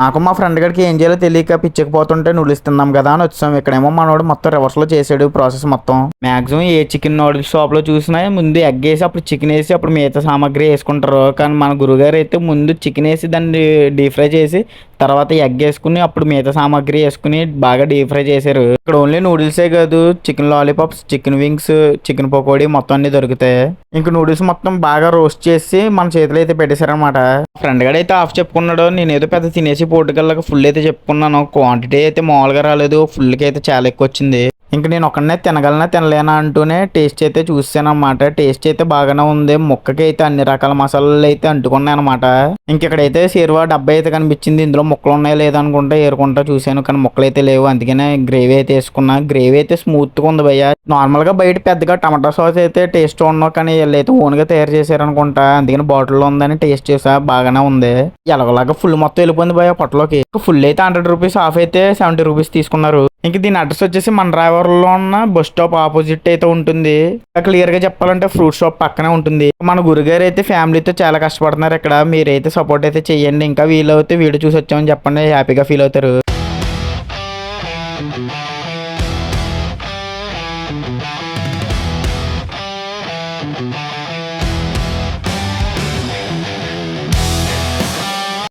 నాకు మా ఫ్రెండ్ గడికి ఏం చేయాలో తెలియక పిచ్చకపోతుంటే నూడిల్స్ తిందాం కదా అని వచ్చాం. ఇక్కడేమో మనోడు మొత్తం రివర్స్ లో చేసాడు ప్రాసెస్ మొత్తం. మాక్సిమం ఏ చికెన్ నూడిల్స్ షాప్ లో చూసినా ముందు ఎగ్ వేసి అప్పుడు చికెన్ వేసి అప్పుడు మిగతా సామాగ్రి వేసుకుంటారు. కానీ మన గురుగారు అయితే ముందు చికెన్ వేసి దాన్ని డీప్ ఫ్రై చేసి తర్వాత ఎగ్ వేసుకుని అప్పుడు మిగతా సామాగ్రి వేసుకుని బాగా డీప్ ఫ్రై చేశారు. ఇక్కడ ఓన్లీ నూడిల్సే కాదు, chicken lollipops, chicken wings, chicken pakodi మొత్తం అన్ని దొరుకుతాయి. ఇంక నూడిల్స్ మొత్తం బాగా రోస్ట్ చేసి మన చేతిలో అయితే పెట్టేశారనమాట. ఫ్రెండ్ గడ అయితే హాఫ్ చెప్పుకున్నాడు, నేను ఏదో పెద్ద తినేసి పోటుకల్లాగా ఫుల్ అయితే చెప్పుకున్నాను. క్వాంటిటీ అయితే మామూలుగా రాలేదు, ఫుల్కి అయితే చాలా ఎక్కువ వచ్చింది. ఇంక నేను ఒక్కడనే తినగలనా తినలేనా అంటూనే టేస్ట్ అయితే చూసాను అనమాట. టేస్ట్ అయితే బాగానే ఉంది. ముక్కకి అయితే అన్ని రకాల మసాలాలు అయితే అంటుకున్నాయి అనమాట. ఇంకెక్కడైతే షేర్వా డబ్బా అయితే కనిపించింది. ఇందులో ముక్కలు ఉన్నాయో లేదనుకుంటా ఏరుకుంటా చూశాను, కానీ ముక్కలు అయితే లేవు. అందుకనే గ్రేవీ అయితే వేసుకున్నా. గ్రేవీ అయితే స్మూత్ గా ఉంది భయ్య. నార్మల్ గా బయట పెద్దగా టమాటా సాస్ అయితే టేస్ట్ ఉండవు, కానీ వీళ్ళైతే ఓన్ గా తయారు చేశారనుకుంటా. అందుకని బాటిల్లో ఉందని టేస్ట్ చేసా, బాగానే ఉంది. ఎలాగోలాగా ఫుల్ మొత్తం వెళ్ళిపోయింది భయ్య పొట్టలోకి. ఫుల్ అయితే 100 రూపీస్, హాఫ్ అయితే 70 రూపీస్ తీసుకున్నారు. ఇంక దీని అడ్రస్ వచ్చేసి మన డ్రైవర్లో ఉన్న బస్ స్టాప్ ఆపోజిట్ అయితే ఉంటుంది. క్లియర్ గా చెప్పాలంటే ఫ్రూట్ షాప్ పక్కనే ఉంటుంది. మన గురుగారు అయితే ఫ్యామిలీతో చాలా కష్టపడుతున్నారు ఇక్కడ. మీరైతే సపోర్ట్ అయితే చెయ్యండి. ఇంకా వీలైతే వీడియో చూసి వచ్చామని చెప్పండి, హ్యాపీగా ఫీల్ అవుతారు. Thank you.